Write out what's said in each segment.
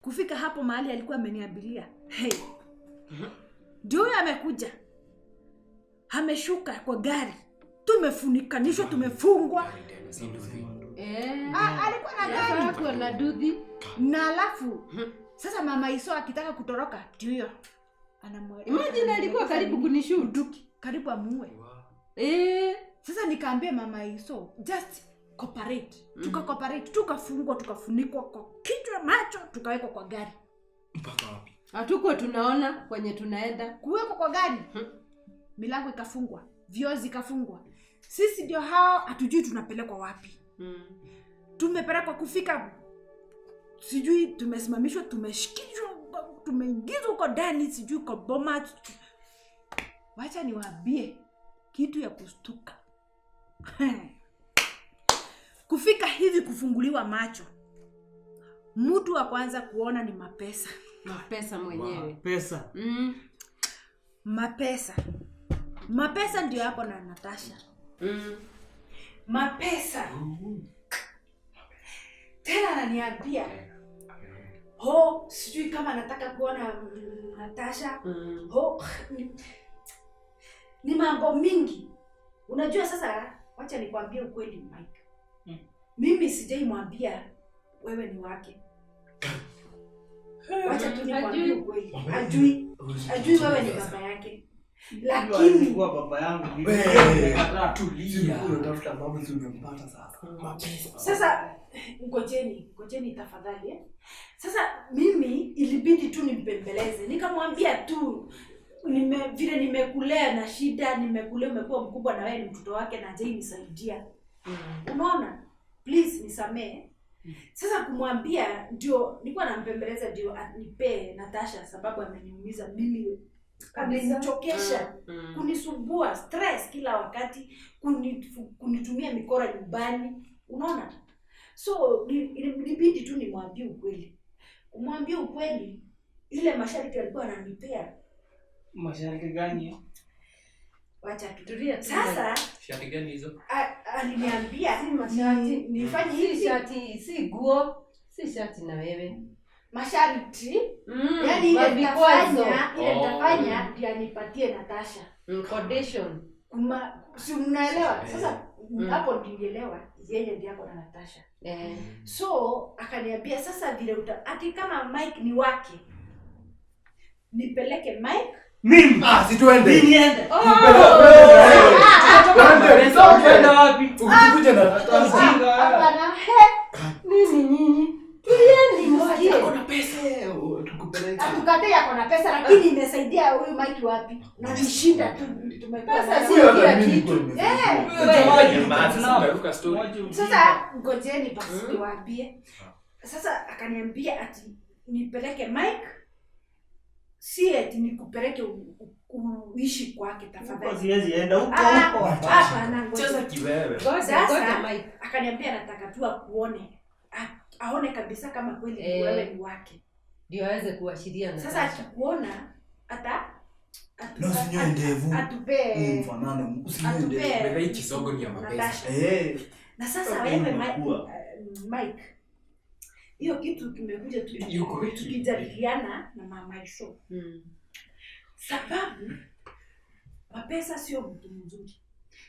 Kufika hapo mahali alikuwa ameniambilia, hey, ndio amekuja. Ameshuka kwa gari. Tumefunikanishwa, tumefungwa. Alikuwa na gari hapo na dudhi. Na alafu sasa mama Iso akitaka kutoroka, ndio anamweleza. Imagine alikuwa karibu kunishoot. Karibu amuue. Sasa nikaambia mama Iso, just cooperate. Tukacooperate, tukafungwa, tukafunikwa kwa kichwa, macho, tukawekwa kwa gari. Mpaka wapi? Hatuko tunaona kwenye tunaenda. Kuwekwa kwa gari. Milango ikafungwa, vioo zikafungwa. Sisi ndio hao hatujui tunapelekwa wapi. Tumepelekwa kufika sijui tumesimamishwa, tumeshikishwa, tumeingizwa huko ndani sijui kwa boma. Wacha niwaambie kitu ya kustuka. Kufika hivi kufunguliwa macho. Mtu wa kwanza kuona ni MAPESA. MAPESA mwenyewe. Pesa. MAPESA. MAPESA ndio hapo na Natasha. MAPESA. Tena ananiambia, sijui kama nataka kuona Natasha. Ni mambo mingi. Unajua sasa, wacha nikwambie ukweli Mike. Mimi sijaimwambia wewe ni wake. Wacha tu nikwambie ukweli. Ajui wewe ni baba yake. Lakini kwa baba yangu wewe tulia. Unatafuta babu tumempata sasa. Sasa ngojeni tafadhali. Sasa mimi ilibidi tu nimpembeleze. Nikamwambia tu vile nimekulea na shida, nimekulea umekuwa mkubwa na wewe ni mtoto wake na je nisaidia. Unaona? Please nisamee. Sasa kumwambia ndio nilikuwa nampembeleza ndio anipe Natasha sababu ameniumiza mimi. Amenichokesha, kunisumbua, stress kila wakati, kunitumia mikora nyumbani. Unaona? So ilibidi tu nimwambie ukweli. Kumwambia ukweli ile masharti alikuwa ananipea. Masharti gani? Wacha tutulie. Sasa sharti gani hizo? Aliniambia nifanye hivi shati, si guo, si shati na wewe. Masharti yani ile nitafanya ndio anipatie Natasha. Condition. Si mnaelewa? Sasa hapo nilielewa yeye ndiye ako na Natasha. So akaniambia sasa vile ati kama Mike ni wake nipeleke Mike. Mimi si tuende. Niende. Tuende wapi? Ukikuja na Natasha. Hapana. Nini? Tulieni msikie. Kuna pesa. Tukupeleke. Atukate yako na pesa lakini imesaidia huyu Mike wapi? Na nishinda tu tumekuwa pesa si kila kitu. Tunaruka story. Sasa ngojeni basi niwaambie. Sasa akaniambia ati nipeleke Mike. Si eti nikupeleke uishi kwake tafadhali. Siwezi enda huko. Hapana ngoja. Cheza kiwewe. Sasa Mike akaniambia nataka tu akuone. Aone kabisa kama kweli wewe ni wake. Ndio aweze kuashiria na. Sasa akikuona Usinyoe ndevu. Atupe mfanane. Usinyoe ndevu. Bebe hii kisogo ni ya MAPESA. Na sasa wewe Mike. Hiyo kitu kimekuja tukijadiliana na mama Iso. Sababu MAPESA sio mtu mzuri.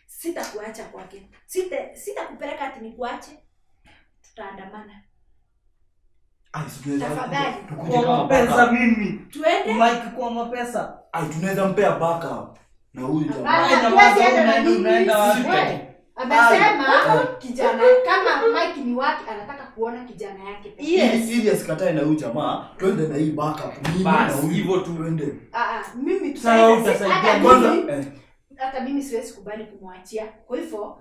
Sitakuacha kwake. Sitakupeleka ati nikuache. Tutaandamana. Tafadhali. Kwa pesa mimi. Tuende. Mike kwa MAPESA. Tunaweza mpea backup. Na huyu unaenda wapi? Amesema kijana kama Mike ni wake anataka kuona kijana yake. Yes, serious katae na huyu jamaa. Twende na hii backup. Mimi na huyu hivyo twende. Mimi tutasaidia kwanza. Hata mimi siwezi kubali kumwachia. Kwa hivyo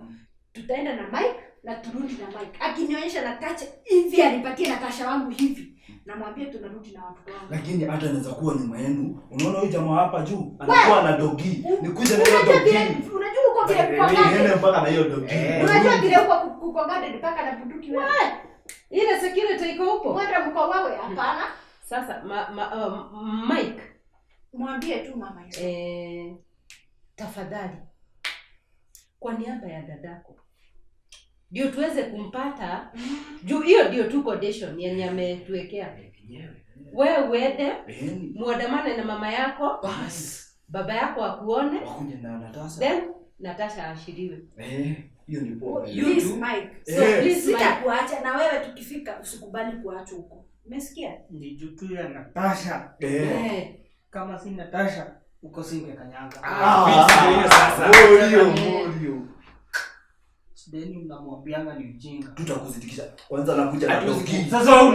tutaenda na Mike na turudi na Mike. Akinionyesha Natasha hivi anipatie Natasha wangu hivi. Namwambia tunarudi na watoto wangu. Lakini hata anaweza kuwa nyuma yenu. Unaona huyu jamaa hapa juu anakuwa na dogi. Nikuja na hiyo dogi. Unajua uko vile kwa gari. Niende mpaka na hiyo dogi. Unajua vile uko kwa gari mpaka na bunduki wewe. Ile security iko huko. Mwenda mko wewe hapana. Sasa Mike mwambie tu mama hiyo. Tafadhali. Kwa niaba ya dadako ndio tuweze kumpata. Juu hiyo ndio tu condition yenye ametuwekea. Wewe uende muandamane na mama yako, bas baba yako akuone, wakuje na Natasha. then Natasha ashiriwe. Hiyo ni poa. Please Mike. So please sitakuacha na wewe tukifika usikubali kuacha huko. Umesikia? Ni juu ya Natasha. Kama si Natasha uko singe kanyanga. Sasa. Morio. Sideni mnamwambianga ni mjinga. Tutakuzidikisha. Kwanza anakuja na dogi. Sasa wewe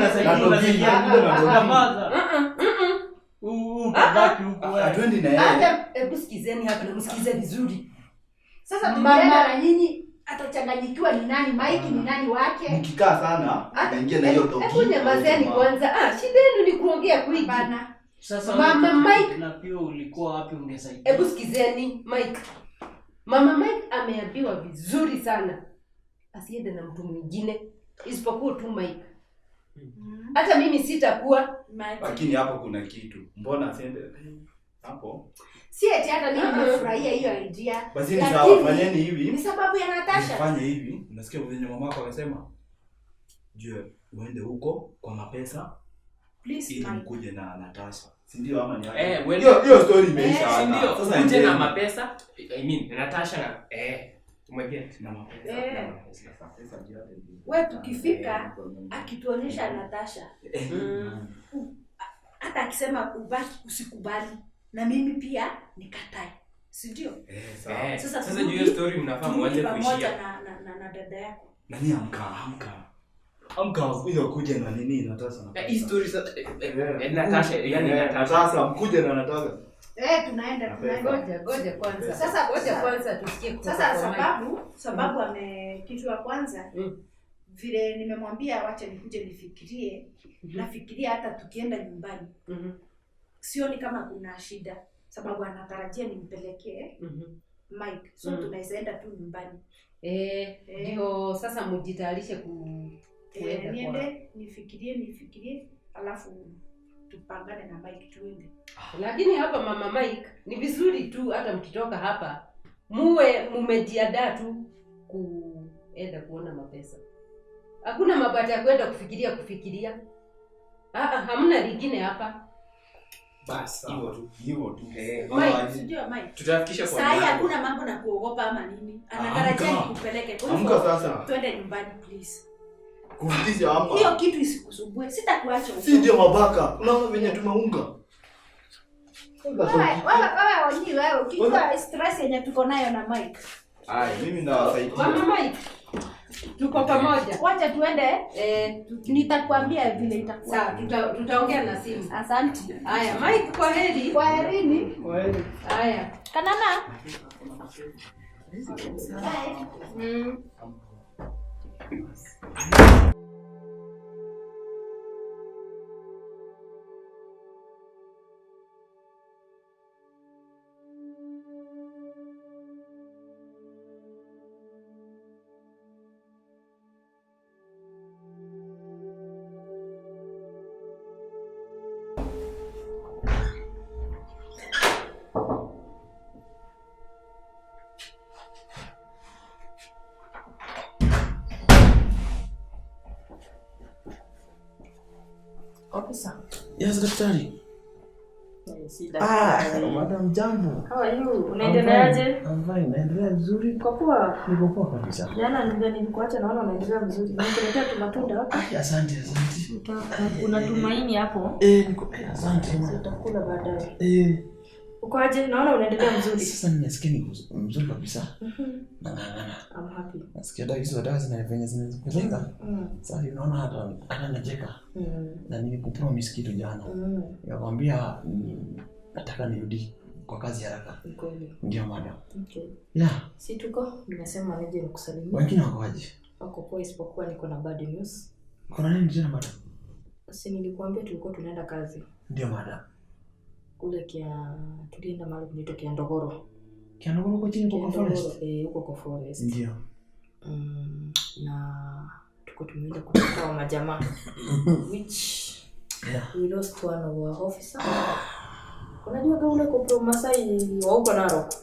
unasaidia kamaza. Babaki huko wewe. Atwendi na yeye. Hata hebu sikizeni hapa na msikize vizuri. Sasa mama na nyinyi atachanganyikiwa ni nani Mike ni nani wake? Mkikaa sana anaingia na hiyo dogi. Hebu nyamazeni kwanza. Shida yenu ni kuongea kwingi bana. Sasa mama Mike na pia ulikuwa wapi ungesaidia? Hebu sikizeni Mike. Mama Mike ameambiwa vizuri sana asiende na mtu mwingine isipokuwa tu Mike. Hata mimi sitakuwa Mike. Lakini hapo kuna kitu. Mbona asiende hapo? Si eti hata mimi nimefurahia hiyo idea. Basi ni sawa, fanyeni hivi. Ni sababu ya Natasha. Fanya hivi. Unasikia vile mamako akasema? Je, uende huko kwa MAPESA? Please ili mkuje na Natasha. Si ndio ama ni wewe hiyo story imeisha hapa. Ndio. Sasa nje na MAPESA, Natasha na tumweke na MAPESA. Wewe tukifika akituonyesha Natasha. Hata akisema ubaki usikubali na mimi pia nikatae. Si ndio? Sawa. Sasa hiyo story mnafaa mwanze kuishia na dada yako. Nani amka hiyo kuja na nini Natasha na hii story sasa Natasha yani Natasha mkuje na Natasha. Tunaenda ngoja kwanza. Sasa ngoja kwanza tusikie kwa sasa sababu kitu ya kwanza vile nimemwambia wacha nikuje nifikirie. Nafikiria hata tukienda nyumbani. Sioni kama kuna shida sababu anatarajia nimpelekee Mike. So tunaweza enda tu nyumbani. Ndio sasa mjitayarishe niende nifikirie alafu tupangane na Mike tuende. Lakini hapa mama Mike ni vizuri tu hata mkitoka hapa muwe mmejiandaa tu kuenda kuona MAPESA. Hakuna mabata ya kwenda kufikiria. Hamna lingine hapa. Basi hivyo tu. Mike, sijui Mike. Tutafikisha kwa sasa hakuna mambo na kuogopa ama nini. Anatarajia nikupeleke. Amka sasa. Twende nyumbani please. Kurudisha hapa. Hiyo kitu isikusumbue. Sitakuacha huko. Si ndio mabaka. Unaona venye tumeunga. Wewe ukijua stress yenye tuko nayo na Mike. Mimi nawasaidia. Mama Mike. Tuko pamoja. Wacha tuende. Nitakwambia vile itakuwa. Sawa, tutaongea na simu. Asante. Haya, Mike kwa heri. Kwaherini. Kwaheri. Haya. Kanana. Officer. Yes, daktari. Madam jambo. How are you? Unaendeleaje? I'm fine. Naendelea vizuri. Kwa kuwa Niko poa kabisa. jana nilikuacha naona unaendelea vizuri. Nimekuletea tu matunda hapa. Asante. Unatumaini hapo? Niko asante. Utakula baadaye. Uko aje? Naona unaendelea vizuri. Sasa nimesikia niko mzuri kabisa. Nang'ang'ana. I'm happy. Nasikia dawa hizo dawa zinafanya zinapeleka. Sasa unaona hata najeka. Na nilikupromise kitu jana. Nakwambia nataka nirudi kwa kazi haraka. Ndio madam. Okay. Yeah. Si tuko nimesema nije nikusalimie. Wengine wako aje? Wako poa isipokuwa niko na bad news. Kuna nini tena madam? Si nilikwambia tulikuwa tunaenda kazi. Ndio madam. Kule tulienda mahali kunaitwa Ndogoro. Ndogoro kwa chini kwa forest. Huko kwa forest. Ndio. Na tuko tumeenda kutoka wa majamaa. Which we lost one of our officer. Unajua kama ule kwa Masai wa huko Narok.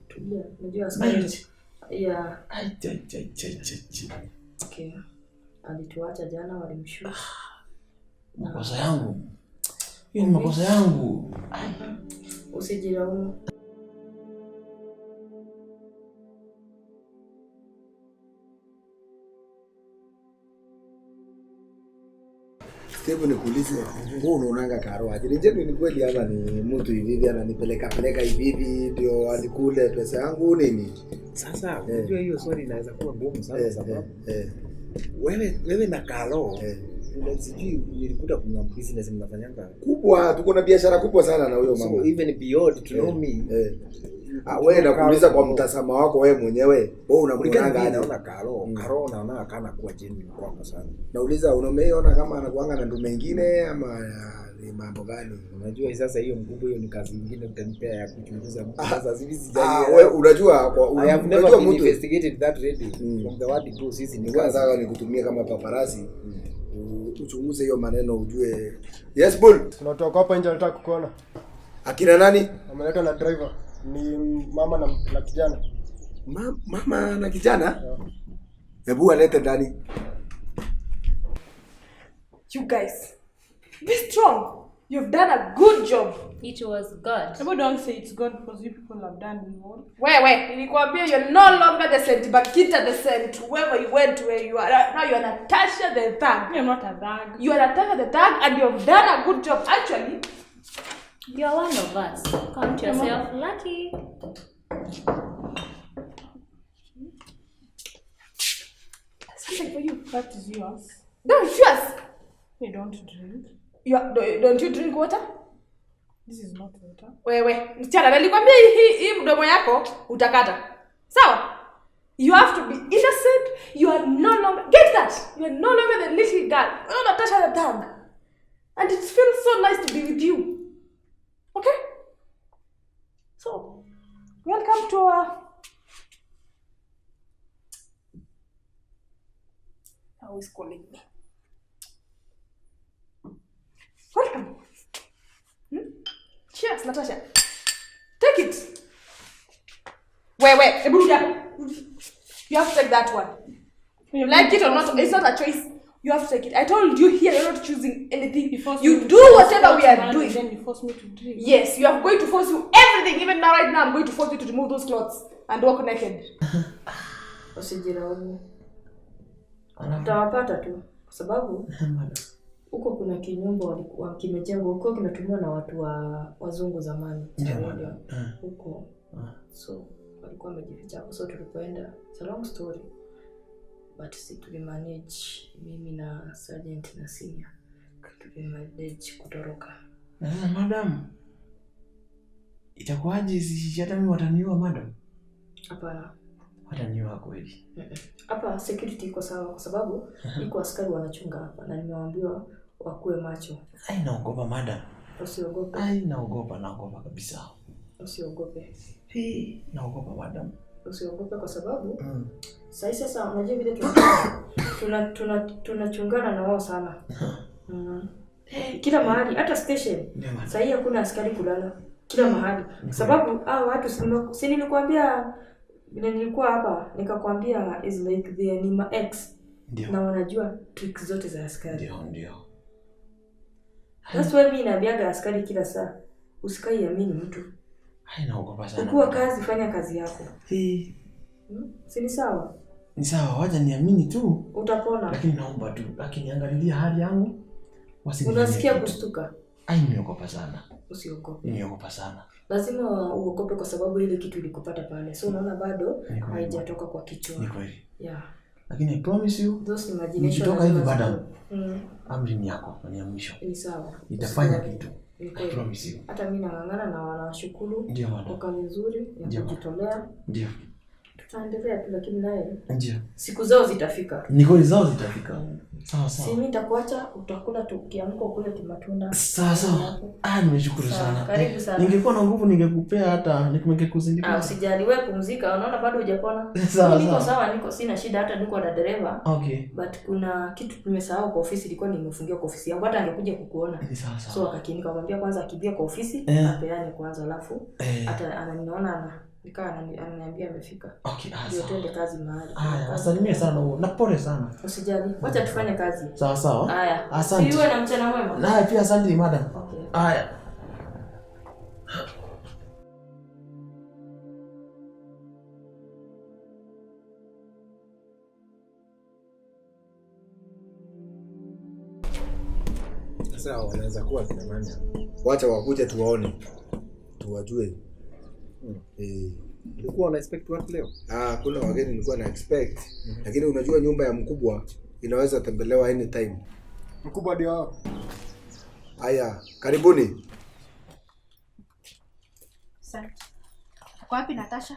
Tulia, unajua askari. Yeah. Ai. Okay. Alituacha jana walimshusha. Makosa yangu. Hiyo ni makosa yangu. Usijilaumu. Hebu nikuulize, wewe unaonanga Karo aje? Ni kweli ama ni mtu hivi ananipeleka hivi ndio alikule pesa yangu nini? Sasa unajua hiyo swali inaweza kuwa ngumu sana sababu wewe na Karo sijui nilikuta kuna business mnafanyanga kubwa, tuko na biashara kubwa sana na huyo mama. So even beyond to know me. Wewe nakuuliza kwa mtazamo wako wewe mwenyewe, wewe unamwonanga aje? Naona Karo naona kana kuwa genuine kwako sana. Nauliza unameona kama anakuanga na ndume mengine ama ni mambo gani? Unajua sasa hiyo mkubwa hiyo ni kazi nyingine utanipea ya kuchunguza mtu. Sasa hivi sijali. Wewe unajua unajua mtu investigated that ready from the word to sisi ni kwanza nikutumie kama paparazzi. Uchunguze hiyo maneno ujue. Yes bull. Tunatoka hapa nje nataka kukuona. Akina nani? Ameletwa na driver. Ni mama na kijana. Mama na kijana? Hebu alete ndani. You guys, be strong. You've done a good job. It was God. People don't say it's God because you people have done more. Where? Nilikwambia you're no longer the Saint Bakita the Saint. Whoever you went, where you are now, you are Natasha the thug. You're not a thug. You are Natasha the thug, and you've done a good job. Actually, You're one of us. Count yourself lucky. something for you. That is yours. No, it's yours. You don't drink. Don't you drink water? This is not water. Wewe, msichana, nilikwambia hii mdomo yako utakata. Sawa? You have to be innocent. You are no longer, get that. You are no longer the little girl. You're Natasha the thug. And it feels so nice to be with you. Okay? So, welcome to our... How is calling me? Welcome. Cheers, Natasha. Take it. Wait. You have to take that one. Like it or not, it's not a choice. You have to take it. I told you here, you're not choosing anything. You do whatever we are doing. Then you force me to drink. Yes, you are going to force you everything. Even now, right now, I'm going to force you to remove those clothes and walk naked. Usijilaumu. Utawapata tu kwa sababu huko kuna kinyumba walikuwa kimejengwa huko kinatumiwa na watu wa wazungu zamani. Huko. So walikuwa wamejificha hapo, so tulipoenda, it's a long story. But tulimanage mimi na sergeant na senior. Tulimanage kutoroka. Madam. Itakuwaje sisi hata mimi wataniua madam? Hapana. Wataniua kweli. Hapa security iko sawa kwa sababu iko askari wanachunga hapa na nimewaambiwa wakuwe macho. Ai naogopa madam. Usiogope. Ai naogopa kabisa. Usiogope. Naogopa madam. Usiogope kwa sababu sasa unajua vile tunachungana na wao sana. Kila mahali hata station. Sasa hakuna askari kulala kila mahali. Sababu watu si nilikwambia nilikuwa hapa nikakwambia is like the ni ma ex. Na wanajua tricks zote za askari. Ndio. That's why mimi naambiaga askari kila saa usikaiamini mtu. Hai naogopa sana. Ukua kazi, fanya kazi yako. Si ni sawa? Ni sawa, wacha niamini tu. Utapona. Lakini naomba tu, akiniangalia hali yangu unasikia kushtuka. Ai niogopa sana. Usiogope. Niogopa sana. Lazima uogope kwa sababu ile kitu ilikupata pale. So unaona bado haijatoka kwa kichwa. Ni kweli. Yeah. Lakini I promise you, those imagination nikitoka hivi madam. Amri ni yako, ni ya mwisho. Ni sawa. Nitafanya kitu. I promise you. Hata mimi nang'ang'ana na wanashukuru kwa kazi nzuri ya kujitolea. Ndio. Tutaendelea tu lakini naye. Ndio. Siku zao zitafika. Nikoli zao zitafika. Sawa. Si mimi nitakuacha utakula tu kiamko kule kimatunda. Sawa. Nimeshukuru sana. Karibu sana. Ningekuwa na nguvu ningekupea hata nikuzindika. Usijali wewe pumzika. Unaona bado hujapona. Niko sawa, niko sina shida hata niko na dereva. Okay. But kuna kitu nimesahau kwa ofisi, ilikuwa nimefungia kwa ofisi yangu. Hata angekuja kukuona. Sawa. So akakinika akamwambia kwanza akimbia kwa ofisi, apeane kwanza alafu hata ananiona Nikaa ananiambia amefika. Okay, Ndio twende kazi mahali. Haya, asalimie sana na pole sana. Usijali. Wacha tufanye kazi. Sawa sawa. Haya. Asante. Siwe na mchana mwema. Na pia asante madam. Okay. Haya. Sasa wanaweza kuwa kina nani? Wacha wakuje tuwaone. Tuwajue. Ulikuwa una expect watu leo? Kuna wageni nilikuwa na expect. Lakini unajua nyumba ya mkubwa inaweza tembelewa anytime. Mkubwa ndio hao. Haya, karibuni. Asante. Kwa wapi Natasha?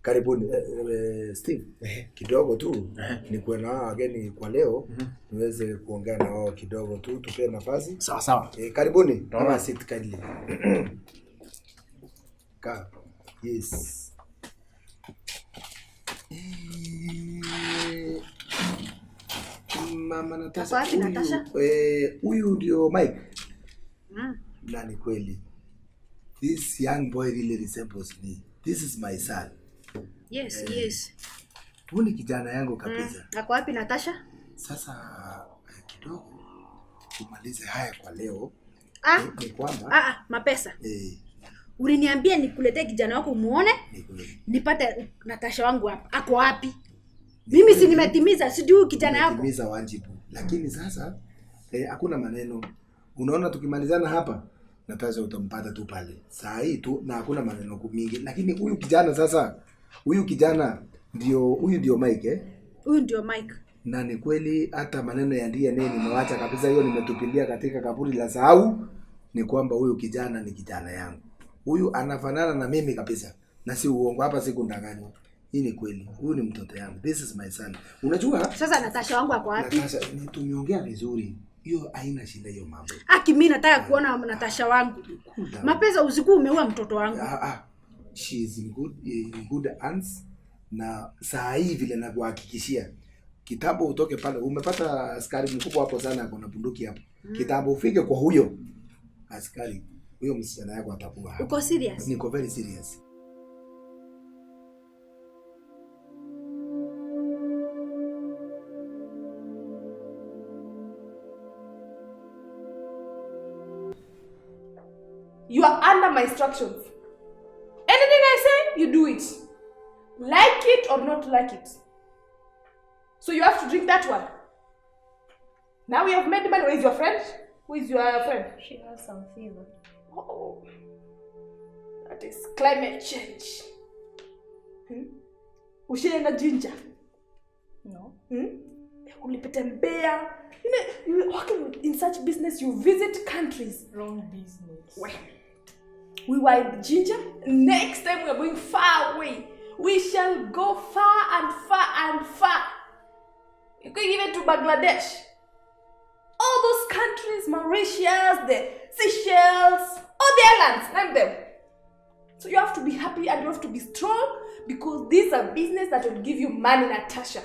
Karibuni. Steve, kidogo tu nikuwe na wageni kwa leo, niweze kuongea na wao kidogo tu, tupe nafasi. Sawa sawa. Karibuni. Mama sit kindly. Yes. Mama Natasha. Kwa wapi Natasha? Huyu ndio Mike. Nani kweli? This young boy really resembles me. This is my son. Yes, yes. Huyu ni kijana yangu kabisa. Na kwa wapi Natasha? Sasa kidogo tumalize haya kwa leo. Ni kwamba Mapesa. Uliniambia nikuletee kijana wako muone. Nipate Natasha wangu hapa. Ako wapi? Mimi si nimetimiza, sijui kijana yako. Nimetimiza wajibu. Lakini sasa hakuna maneno. Unaona tukimalizana hapa Natasha utampata tu pale. Saa hii tu na hakuna maneno mingi. Lakini huyu kijana sasa, huyu ndio Mike Huyu ndio Mike. Na ni kweli hata maneno ya DNA nimewacha kabisa, hiyo nimetupilia katika kaburi la sahau. Ni kwamba huyu kijana ni kijana yangu. Huyu anafanana na mimi kabisa. Na si uongo, hapa sikundanganywa. Hii ni kweli. Huyu ni mtoto yangu. This is my son. Unajua? Sasa Natasha wangu ako wapi? Natasha, tumeongea vizuri. Hiyo haina shida hiyo mambo. Mimi nataka kuona Natasha wangu. Mapesa usiku umeua mtoto wangu. She is in good hands. Na saa hii vile nakuhakikishia, kitambo utoke pale, umepata askari mkubwa hapo sana kuna bunduki hapo. Kitambo ufike kwa huyo askari, huyo msichana yako atakuwa hapo. Uko serious? Niko very serious. You are under my instructions. Anything I say, you do it. Like it or not like it. So you have to drink that one. Now we have made money. Where is your friend? Who is your friend? She has some fever. Oh, that is climate change. Ushaenda ginger? No. Ulipetembea. You working in such business, you visit countries. Wrong business. Well, we were in ginger. Next time we are going far away. We shall go far and far and far. You're going even to Bangladesh. All those countries, Mauritius, the Seychelles, all their lands, name them. So you have to be happy and you have to be strong because these are business that will give you money, Natasha.